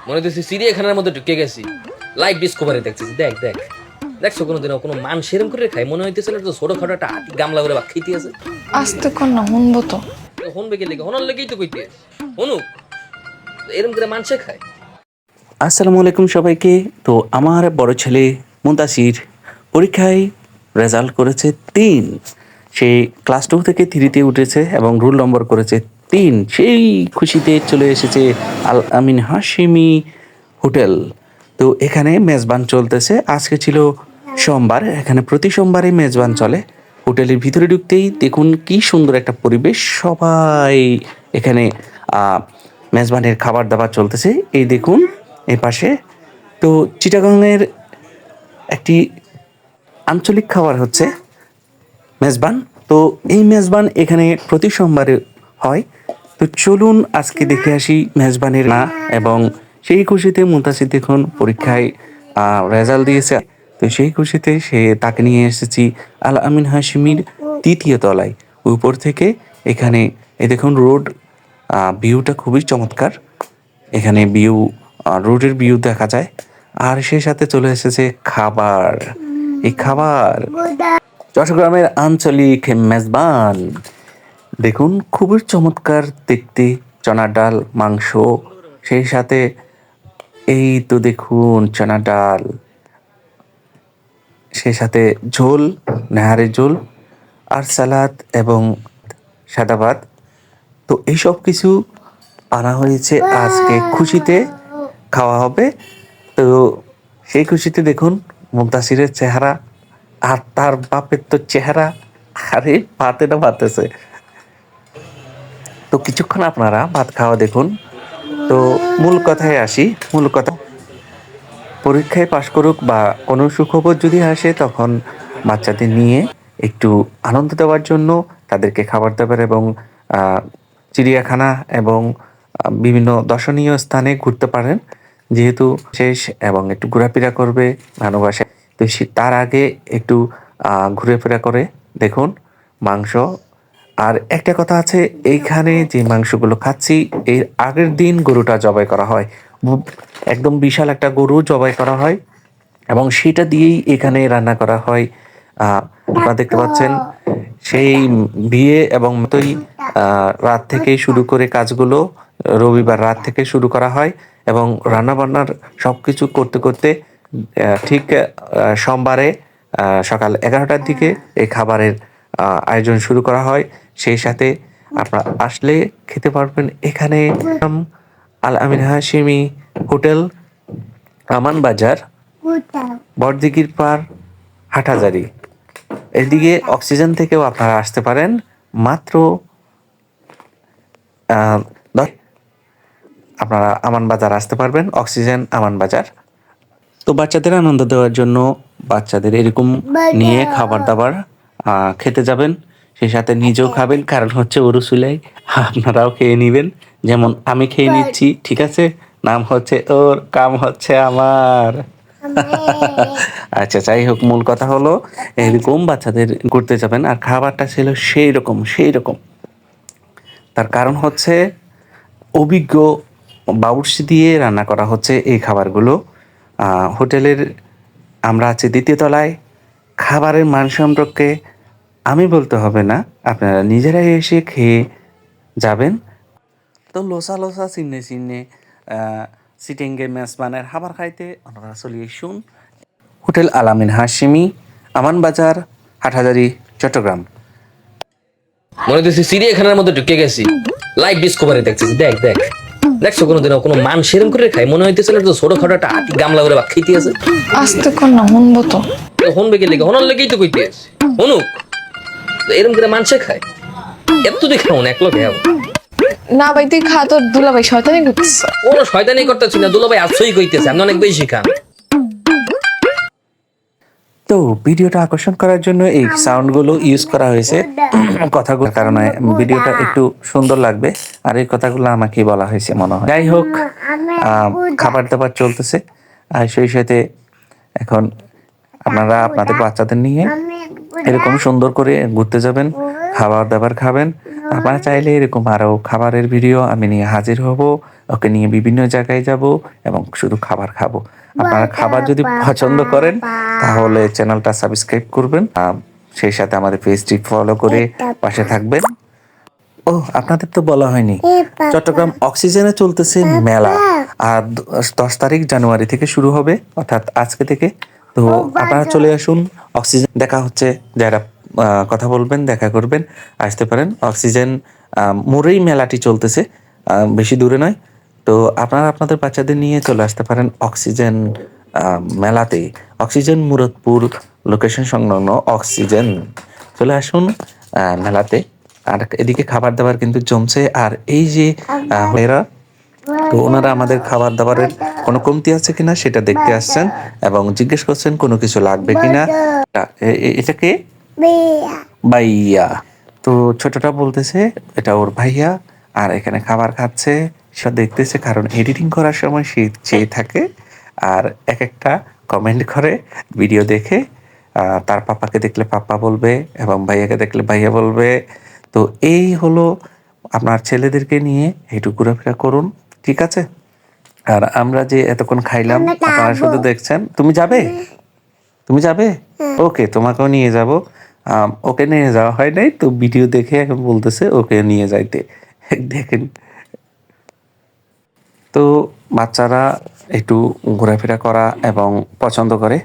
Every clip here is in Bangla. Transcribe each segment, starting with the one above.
মনে হচ্ছে চিড়িয়াখানার মধ্যে ঢুকে গেছি। লাইভ ডিসকভারি দেখতেছি। দেখ দেখ দেখছো কোনোদিনও কোনো মানুষ এরম করে খায়? মনে হইতেছে না তো ছোটখাটো একটা হাতি গামলা করে ভাত খাইতে আছে। আস্তে কর না, শুনবো তো। হনবে কে লেগে হনার লেগেই তো কইতে হনুক এরম করে মানুষে খায়। আসসালামু আলাইকুম সবাইকে। তো আমার বড় ছেলে মুনতাসির পরীক্ষায় রেজাল্ট করেছে 3। সে ক্লাস 2 থেকে 3-তে উঠেছে এবং রোল নম্বর করেছে 3। সেই খুশিতে চলে এসেছে আল আমিন হাশিমি হোটেল। তো এখানে মেজবান চলতেছে। আজকে ছিল সোমবার। এখানে প্রতি সোমবারে মেজবান চলে। হোটেলের ভিতরে ঢুকতেই দেখুন কি সুন্দর একটা পরিবেশ। সবাই এখানে মেজবানের খাবার দাবার চলতেছে। এই দেখুন এই পাশে। তো চিটাগাংয়ের একটি আঞ্চলিক খাবার হচ্ছে মেজবান। তো এই মেজবান এখানে প্রতি সোমবারে হয়। তো চলুন আজকে দেখে আসি মেজবানের না। এবং সেই খুশিতে মুনতাসির দেখুন পরীক্ষায় রেজাল্ট দিয়েছে। তো সেই খুশিতে তাকে নিয়ে এসেছি আল আমিন হাশিমির 3য় তলায়। উপর থেকে এখানে এই দেখুন রোড ভিউটা খুবই চমৎকার। এখানে রোডের ভিউ দেখা যায়। আর সেই সাথে চলে এসেছে খাবার। এই খাবার চট্টগ্রামের আঞ্চলিক মেজবান। দেখুন খুবই চমৎকার দেখতে। চনা ডাল, মাংস, সেই সাথে এই তো দেখুন চনা ডাল, সেই সাথে ঝোল, নেহারের ঝোল, আর সালাদ এবং সাদা ভাত। তো এইসব কিছু আনা হয়েছে আজকে খুশিতে খাওয়া হবে। তো সেই খুশিতে দেখুন মুনতাসিরের চেহারা আর তার বাপের তো চেহারা। আরে ভাতে না ভাতেছে। তো কিছুক্ষণ আপনারা ভাত খাওয়া দেখুন। তো মূল কথায় আসি। মূল কথা, পরীক্ষায় পাশ করুক বা কোনো সুখবর যদি আসে তখন বাচ্চাদের নিয়ে একটু আনন্দ দেওয়ার জন্য তাদেরকে খাবার দাবার এবং চিড়িয়াখানা এবং বিভিন্ন দর্শনীয় স্থানে ঘুরতে পারেন। যেহেতু শেষ এবং একটু ঘোরাফেরা করবে ভালোবাসে। তো তার আগে একটু ঘুরেফেরা করে দেখুন মাংস। আর একটা কথা আছে, এইখানে যে মাংসগুলো খাচ্ছি এর আগের দিন গরুটা জবাই করা হয়। একদম বিশাল একটা গরু জবাই করা হয় এবং সেটা দিয়েই এখানে রান্না করা হয়। আপনারা দেখতে পাচ্ছেন সেই বিয়ে এবং মতোই রাত থেকে শুরু করে কাজগুলো রবিবার রাত থেকে শুরু করা হয় এবং রান্নাবান্নার সব কিছু করতে করতে ঠিক সোমবারে সকাল 11টার দিকে এই খাবারের আয়োজন শুরু করা হয়। সেই সাথে আপনারা আসলে খেতে পারবেন। এখানে আল আমিন হাশিমি হোটেল, আমান বাজার, বড়দিঘির পাড়, হাটহাজারী। এদিকে অক্সিজেন থেকেও আপনারা আসতে পারেন। মাত্র আপনারা আমান বাজার আসতে পারবেন, অক্সিজেন আমান বাজার। তো বাচ্চাদের আনন্দ দেওয়ার জন্য বাচ্চাদের এরকম নিয়ে খাবার দাবার খেতে যাবেন। সেই সাথে নিজেও খাবেন, কারণ হচ্ছে ওরুসুলাই। আপনারাও খেয়ে নেবেন, যেমন আমি খেয়ে নিচ্ছি। ঠিক আছে, নাম হচ্ছে ওর, কাম হচ্ছে আমার। আচ্ছা, যাই হোক, মূল কথা হলো এরকম বাচ্চাদের ঘুরতে যাবেন। আর খাবারটা ছিল সেই রকম সেই রকম। তার কারণ হচ্ছে অভিজ্ঞ বাবুর্চি দিয়ে রান্না করা হচ্ছে এই খাবারগুলো। হোটেলের আমরা আছি 2য় তলায়। খাবারের মান সম্পর্কে আমি বলতে হবে না, আপনারা নিজেরাই এসে খেয়ে যাবেন। তো লোসা লোসা চিহ্নে চিহ্নে সিটিংয়ে মেজবানের খাবার খাইতে আপনারা চলে আসুন হোটেল আল আমিন হাশিমি, আমান বাজার, হাটহাজারী, চট্টগ্রাম। মনে হচ্ছে চিড়িয়াখানার মধ্যে ঢুকে গেছি। লাইভ ডিসকভারি দেখতেছি। দেখ দেখ দেখছো কোনোদিনও কোনো মানুষ এরম করে খায়? মনে হইতেছে না তো ছোটখাটো একটা হাতি গামলা করে ভাত খাইতে আছে। আস্তে কর না, শুনবো তো। হনবে কে লেগে হনার লেগেই তো কইতে হনুক এরম করে মানুষে খায়। এত তুই খাও না, একলো খাও। না ভাই, তুই খা, তোর দুলাভাই শয়তানি করতেছে। কোনো শয়তানি করতেছি না, দুলাভাই আসছই কইতেছে আপনি অনেক বেশি খান। তো ভিডিওটা আকর্ষণ করার জন্য এই সাউন্ডগুলো ইউজ করা হয়েছে। কথাগুলোর কারণে ভিডিওটা একটু সুন্দর লাগবে। আর এই কথাগুলো আমাকেই বলা হয়েছে মনে হয়। যাই হোক, খাবার দাবার চলতেছে। আর সেই সাথে এখন আপনারা আপনাদের বাচ্চাদের নিয়ে এরকম সুন্দর করে ঘুরতে যাবেন, খাবার দাবার খাবেন। আপনারা চাইলে এরকম আরও খাবারের ভিডিও আমি নিয়ে হাজির হব। ওকে নিয়ে বিভিন্ন জায়গায় যাব এবং শুধু খাবার খাবো। আপনারা খাবার যদি পছন্দ করেন তাহলে চ্যানেলটা সাবস্ক্রাইব করবেন, সেই সাথে আমাদের পেজটি ফলো করে পাশে থাকবেন। ও আপনাদের তো বলা হয়নি, চট্টগ্রাম অক্সিজেনে চলতেছে মেলা, আর 10 তারিখ জানুয়ারি থেকে শুরু হবে, অর্থাৎ আজকে থেকে। তো আপনারা চলে আসুন অক্সিজেন, দেখা হচ্ছে। যারা কথা বলবেন, দেখা করবেন, আসতে পারেন। অক্সিজেন মোড়েই মেলাটি চলতেছে, বেশি দূরে নয়। তো আপনারা আপনাদের বাচ্চাদের নিয়ে চলে আসতে পারেন অক্সিজেন মেলাতে। অক্সিজেন মুরাদপুর লোকেশন সংলগ্ন অক্সিজেন, চলে আসুন মেলাতে। আর এদিকে খাবার দাবার কিন্তু জমছে। আর এই যে এরা, তো ওনারা আমাদের খাবার দাবারের কোনো কমতি আছে কিনা সেটা দেখতে আসছেন এবং জিজ্ঞেস করছেন কোনো কিছু লাগবে কিনা। এটাকে ভাইয়া, তো ছোটটা বলতেছে এটা ওর ভাইয়া, আর এখানে খাবার খাচ্ছে, সে দেখতেছে, কারণ এডিটিং করার সময় সে চেয়ে থাকে আর এক একটা কমেন্ট করে ভিডিও দেখে। তার পাপাকে দেখলে পাপা বলবে এবং ভাইয়াকে দেখলে ভাইয়া বলবে। তো এই হলো, আপনার ছেলেদেরকে নিয়ে একটু ঘোরাফেরা করুন, ঠিক আছে? আর আমরা যে এতক্ষণ খাইলাম, আপনারা শুধু দেখছেন। তুমি যাবে? তুমি যাবে? ওকে, তোমাকেও নিয়ে যাব। ওকে নিয়ে যাওয়া হয় নাই, তো ভিডিও দেখে এখন বলতেছে ওকে নিয়ে যাইতে। দেখেন, তো বাচ্চারা একটু ঘোরাফেরা করা এবং পছন্দ করে।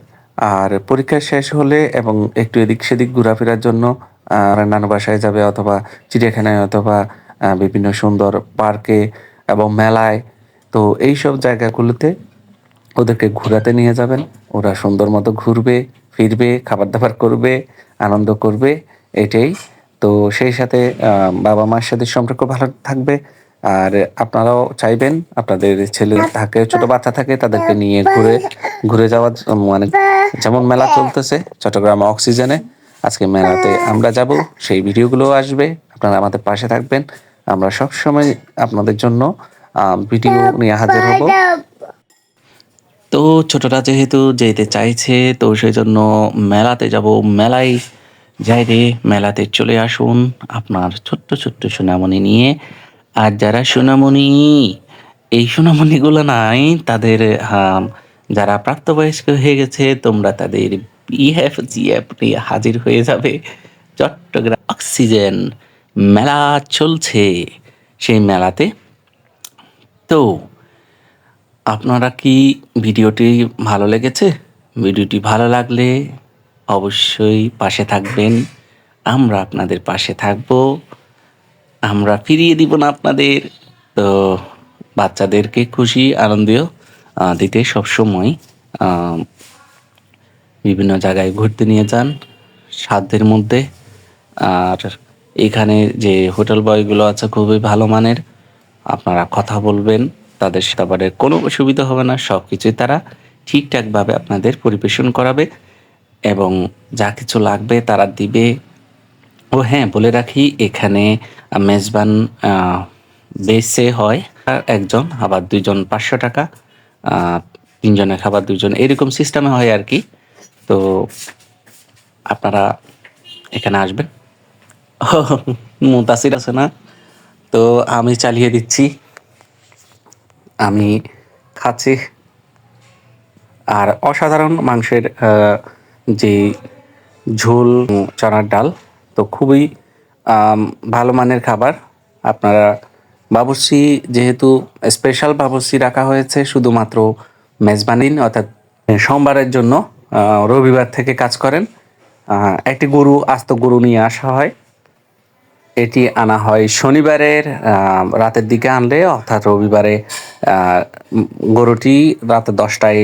আর পরীক্ষা শেষ হলে এবং একটু এদিক সেদিক ঘোরাফেরার জন্য নানু বাসায় যাবে, অথবা চিড়িয়াখানায়, অথবা বিভিন্ন সুন্দর পার্কে এবং মেলায়। তো এইসব জায়গাগুলোতে ওদেরকে ঘোরাতে নিয়ে যাবেন। ওরা সুন্দর মতো ঘুরবে, ফিরবে, খাবার দাবার করবে, আনন্দ করবে, এটাই। তো সেই সাথে বাবা মার সাথে সম্পর্ক ভালো থাকবে। আর আপনারাও চাইবেন আপনাদের ছেলে থাকে, ছোট বাচ্চা থাকে, তাদেরকে নিয়ে ঘুরে ঘুরে যাওয়ার, মানে যেমন মেলা চলতেছে চট্টগ্রাম অক্সিজেনে, আজকে মেলাতে আমরা যাব, সেই ভিডিওগুলো আসবে। আপনারা আমাদের পাশে থাকবেন। আমরা সব সময় আপনাদের জন্য ভিডিও নিয়ে হাজির হব। তো ছোটরা যেহেতু যেতে চাইছে, তো সেই জন্য মেলাতে যাব। মেলায় যাই রে, মেলাতে চলে আসুন আপনার ছোট্ট ছোট্ট সোনামণি নিয়ে। আর যারা সোনামণি, এই সোনামণিগুলো নাই, তাদের যারা প্রাপ্তবয়স্ক হয়ে গেছে, তোমরা তাদের বিএফ জিএফ নিয়ে হাজির হয়ে যাবে। চট্টগ্রাম অক্সিজেন মেলা চলছে, সেই মেলাতে। তো আপনারা কি ভিডিওটি ভালো লেগেছে? ভিডিওটি ভালো লাগলে অবশ্যই পাশে থাকবেন। আমরা আপনাদের পাশে থাকব, আমরা ফিরিয়ে দিব না আপনাদের। তো বাচ্চাদেরকে খুশি আনন্দ দিতে সবসময় বিভিন্ন জায়গায় ঘুরতে নিয়ে যান সাধ্যের মধ্যে। আর এখানে যে হোটেল বয়গুলো আছে খুবই ভালো মানের, আপনারা কথা বলবেন তাদের সাথে, কোনো অসুবিধা হবে না। সব কিছুই তারা ঠিকঠাকভাবে আপনাদের পরিবেশন করাবে এবং যা কিছু লাগবে তারা দিবে। ও হ্যাঁ, বলে রাখি, এখানে মেজবান বেসে হয় একজন, আবার দুইজন 500 টাকা, তিনজনের খাবার দুইজন, এরকম সিস্টেমে হয় আর কি। তো আপনারা এখানে আসবেন। মুতাসির আছে না, তো আমি চালিয়ে দিচ্ছি, আমি খাচ্ছি। আর অসাধারণ মাংসের যে ঝোল, চানার ডাল, তো খুবই ভালো মানের খাবার। আপনারা বাবুর্চি, যেহেতু স্পেশাল বাবুর্চি রাখা হয়েছে শুধুমাত্র মেজবানিন, অর্থাৎ সোমবারের জন্য, রবিবার থেকে কাজ করেন। একটি গরু, আস্ত গরু নিয়ে আসা হয়। এটি আনা হয় শনিবারের রাতের দিকে আনলে, অর্থাৎ রবিবারে গরুটি রাত 10টায়,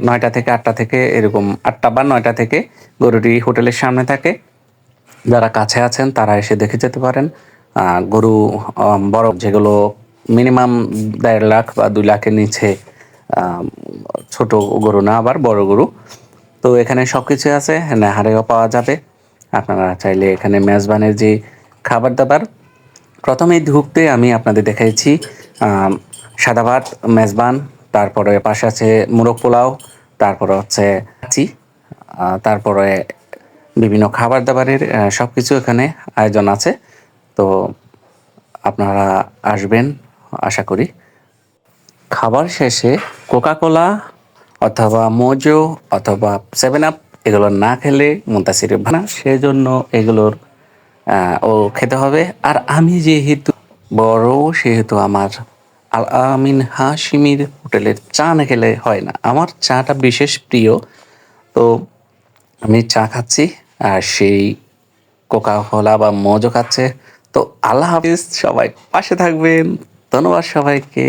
9টা থেকে 8টা থেকে, এরকম 8টা বা 9টা থেকে গরুটি হোটেলের সামনে থাকে। যারা কাছে আছেন তারা এসে দেখে যেতে পারেন। গরু বড়, যেগুলো মিনিমাম 1.5 লাখ বা 2 লাখের নিচে, ছোট গরু না, আবার বড় গরু। তো এখানে সব কিছু আছে, নেহারেও পাওয়া যাবে। আপনারা চাইলে এখানে মেজবানের যে খাবার দাবার, প্রথমেই ঢুকতে আমি আপনাদের দেখাইছি সাদা ভাত, মেজবান, তারপরে পাশে আছে মোরগ পোলাও, তারপরে হচ্ছে কাচি, তারপরে বিভিন্ন খাবার দাবারের সব কিছু এখানে আয়োজন আছে। তো আপনারা আসবেন আশা করি। খাবার শেষে কোকা কোলা অথবা মোজো অথবা 7 আপ এগুলো না খেলে মুনতাসিরের ভানা, সেজন্য এগুলোর ও খেতে হবে। আর আমি যেহেতু বড়, সেহেতু আমার আল আমিন হাশিমির হোটেলের চা না খেলে হয় না। আমার চাটা বিশেষ প্রিয়, তো আমি চা খাচ্ছি আর সেই কোকা কোলা বা মোজো খাচ্ছে। তো আল্লাহ হাফিজ, সবাই পাশে থাকবেন। ধন্যবাদ সবাইকে।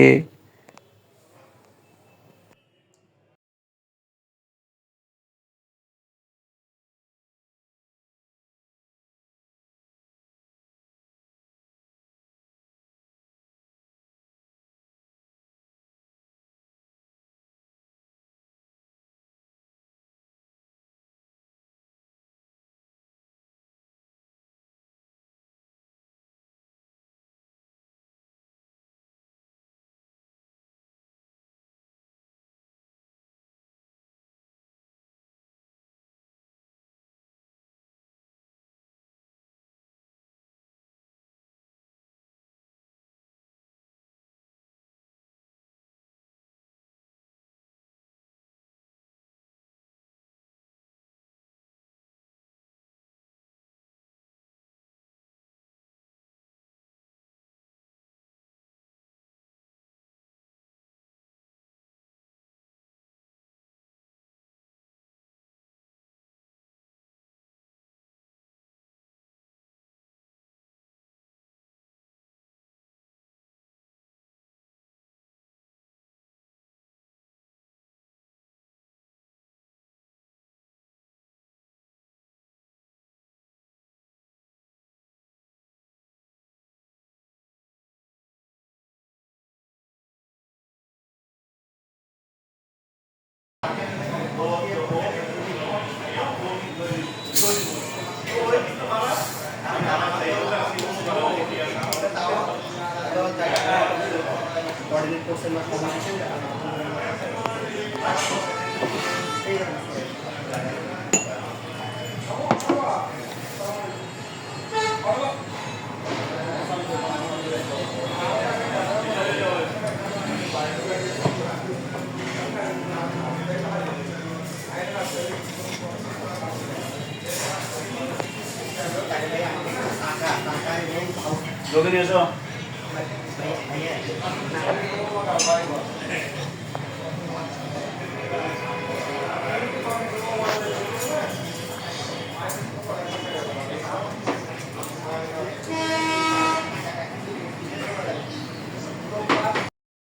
লোকে নিয়ে এসো